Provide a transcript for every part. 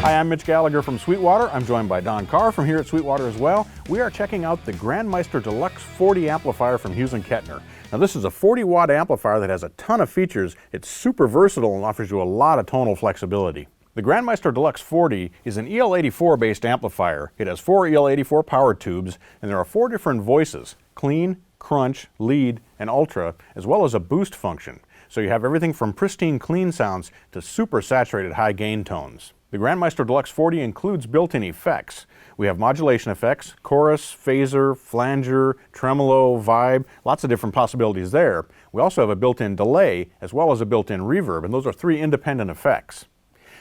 Hi, I'm Mitch Gallagher from Sweetwater. I'm joined by Don Carr from here at Sweetwater as well. We are checking out the Grandmeister Deluxe 40 amplifier from Hughes Kettner. Now this is a 40-watt amplifier that has a ton of features. It's super versatile and offers you a lot of tonal flexibility. The Grandmeister Deluxe 40 is an EL84 based amplifier. It has 4 EL84 power tubes, and there are 4 different voices: clean, crunch, lead, and ultra, as well as a boost function. So you have everything from pristine clean sounds to super saturated high gain tones. The Grandmeister Deluxe 40 includes built-in effects. We have modulation effects, chorus, phaser, flanger, tremolo, vibe, lots of different possibilities there. We also have a built-in delay as well as a built-in reverb, and those are 3 independent effects.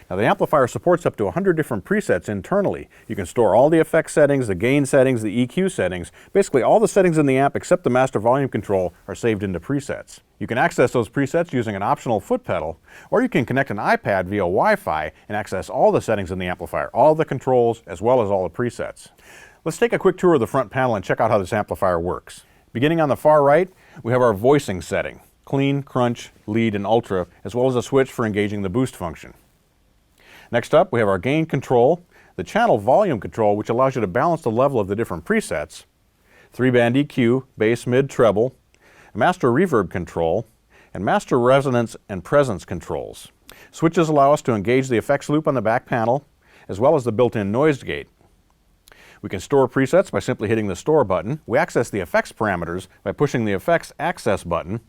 Now the amplifier supports up to 100 different presets internally. You can store all the effect settings, the gain settings, the EQ settings. Basically all the settings in the amp except the master volume control are saved into presets. You can access those presets using an optional foot pedal, or you can connect an iPad via Wi-Fi and access all the settings in the amplifier, all the controls as well as all the presets. Let's take a quick tour of the front panel and check out how this amplifier works. Beginning on the far right, we have our voicing setting: clean, crunch, lead, and ultra, as well as a switch for engaging the boost function. Next up, we have our gain control, the channel volume control, which allows you to balance the level of the different presets, 3-band EQ, bass, mid, treble, master reverb control, and master resonance and presence controls. Switches allow us to engage the effects loop on the back panel, as well as the built-in noise gate. We can store presets by simply hitting the store button. We access the effects parameters by pushing the effects access button,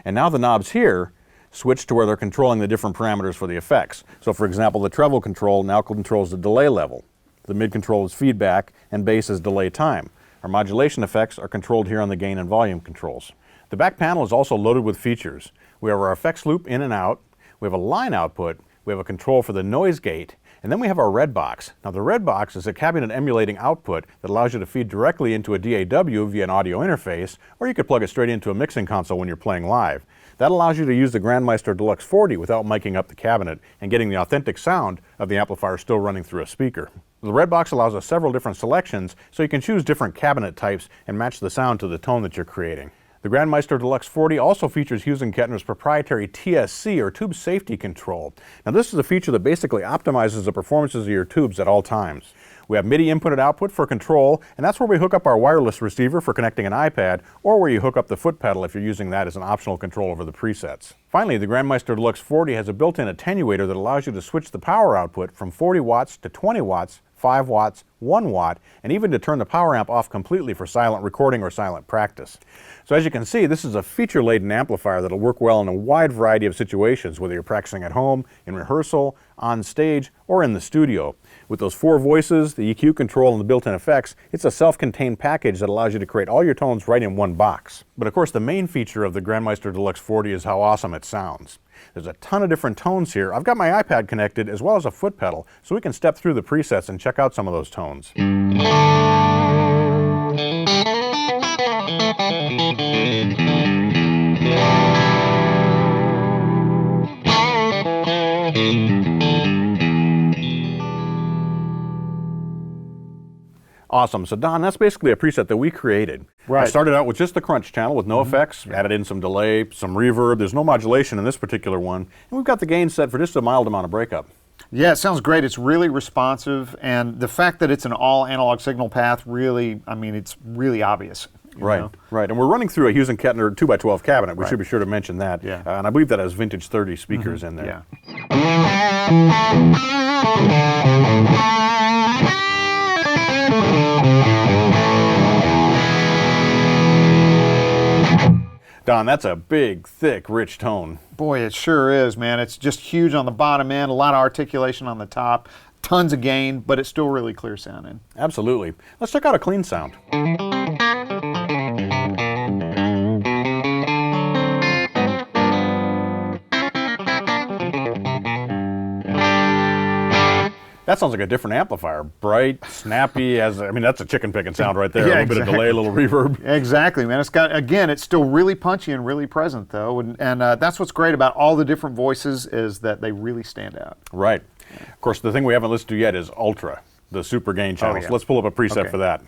and now the knobs here switch to where they're controlling the different parameters for the effects. So for example, the treble control now controls the delay level. The mid control is feedback, and bass is delay time. Our modulation effects are controlled here on the gain and volume controls. The back panel is also loaded with features. We have our effects loop in and out, we have a line output, we have a control for the noise gate, and then we have our red box. Now the red box is a cabinet emulating output that allows you to feed directly into a DAW via an audio interface, or you could plug it straight into a mixing console when you're playing live. That allows you to use the Grandmeister Deluxe 40 without miking up the cabinet and getting the authentic sound of the amplifier still running through a speaker. The red box allows us several different selections, so you can choose different cabinet types and match the sound to the tone that you're creating. The Grandmeister Deluxe 40 also features Hughes Kettner's proprietary TSC, or tube safety control. Now this is a feature that basically optimizes the performances of your tubes at all times. We have MIDI input and output for control, and that's where we hook up our wireless receiver for connecting an iPad, or where you hook up the foot pedal if you're using that as an optional control over the presets. Finally, the Grandmeister Deluxe 40 has a built-in attenuator that allows you to switch the power output from 40 watts to 20 watts, 5 watts, 1 watt, and even to turn the power amp off completely for silent recording or silent practice. So as you can see, this is a feature-laden amplifier that'll work well in a wide variety of situations, whether you're practicing at home, in rehearsal, on stage, or in the studio. With those 4 voices, the EQ control, and the built-in effects, it's a self-contained package that allows you to create all your tones right in one box. But of course, the main feature of the Grandmeister Deluxe 40 is how awesome it sounds. There's a ton of different tones here. I've got my iPad connected as well as a foot pedal, so we can step through the presets and check out some of those tones. Awesome. So Don, that's basically a preset that we created. Right. I started out with just the crunch channel with no effects, added in some delay, some reverb. There's no modulation in this particular one. And we've got the gain set for just a mild amount of breakup. Yeah, it sounds great. It's really responsive, and the fact that it's an all analog signal path really, I mean, it's really obvious. Right, right. And we're running through a Hughes Kettner 2x12 cabinet. We should be sure to mention that. Yeah. And I believe that has vintage 30 speakers in there. Don, that's a big, thick, rich tone. Boy, it sure is, man. It's just huge on the bottom end, a lot of articulation on the top. tons of gain, but it's still really clear sounding. Absolutely. Let's check out a clean sound. That sounds like a different amplifier. Bright, snappy, that's a chicken picking sound right there. Yeah, a little bit of delay, a little reverb. Exactly, man. It's got, again, it's still really punchy and really present, though. And that's what's great about all the different voices, is that they really stand out. Right. Of course, the thing we haven't listened to yet is Ultra, the super gain channel. yeah. So let's pull up a preset for that.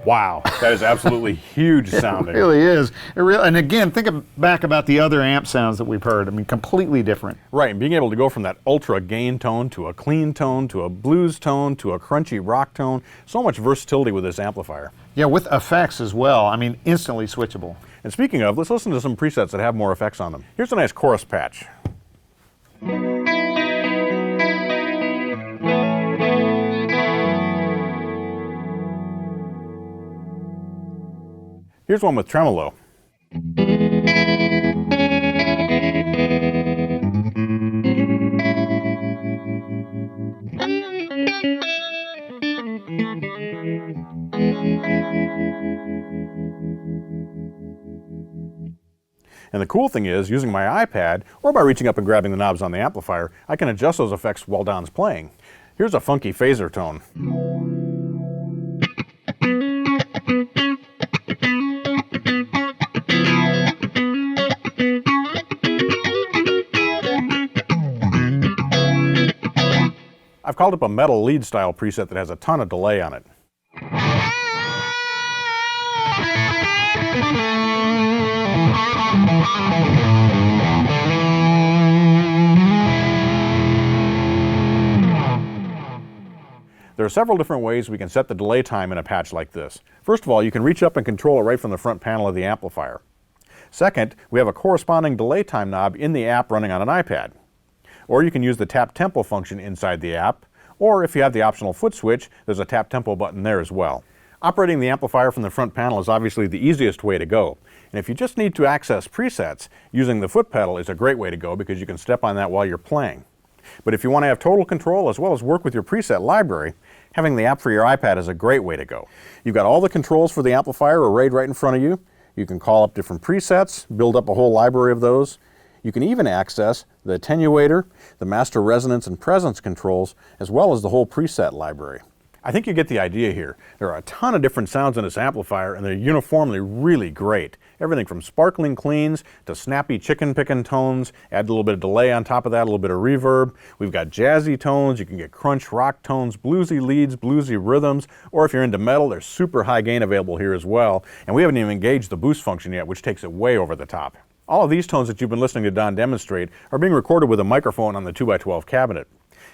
Wow, that is absolutely huge sounding. It really is. And again, back about the other amp sounds that we've heard. I mean, completely different. Right, and being able to go from that ultra gain tone to a clean tone to a blues tone to a crunchy rock tone. So much versatility with this amplifier. Yeah, with effects as well. I mean, instantly switchable. And speaking of, let's listen to some presets that have more effects on them. Here's a nice chorus patch. Here's one with tremolo. And the cool thing is, using my iPad, or by reaching up and grabbing the knobs on the amplifier, I can adjust those effects while Don's playing. Here's a funky phaser tone. I've called up a metal lead style preset that has a ton of delay on it. There are several different ways we can set the delay time in a patch like this. First of all, you can reach up and control it right from the front panel of the amplifier. Second, we have a corresponding delay time knob in the app running on an iPad. Or you can use the tap tempo function inside the app, or if you have the optional foot switch, there's a tap tempo button there as well. Operating the amplifier from the front panel is obviously the easiest way to go. And if you just need to access presets, using the foot pedal is a great way to go because you can step on that while you're playing. But if you want to have total control as well as work with your preset library, having the app for your iPad is a great way to go. You've got all the controls for the amplifier arrayed right in front of you. You can call up different presets, build up a whole library of those. You can even access the Attenuator, the master resonance and presence controls, as well as the whole preset library. I think you get the idea here. There are a ton of different sounds in this amplifier, and they're uniformly really great. Everything from sparkling cleans to snappy chicken picking tones, add a little bit of delay on top of that, a little bit of reverb. We've got jazzy tones, you can get crunch rock tones, bluesy leads, bluesy rhythms, or if you're into metal, there's super high gain available here as well. And we haven't even engaged the boost function yet, which takes it way over the top. All of these tones that you've been listening to Don demonstrate are being recorded with a microphone on the 2x12 cabinet.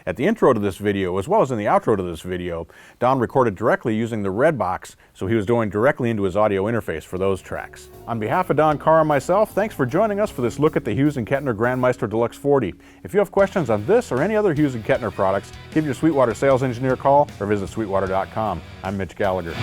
At the intro to this video, as well as in the outro to this video, Don recorded directly using the red box, so he was going directly into his audio interface for those tracks. On behalf of Don, Carr, and myself, thanks for joining us for this look at the Hughes Kettner Grandmeister Deluxe 40. If you have questions on this or any other Hughes Kettner products, give your Sweetwater sales engineer a call or visit sweetwater.com. I'm Mitch Gallagher.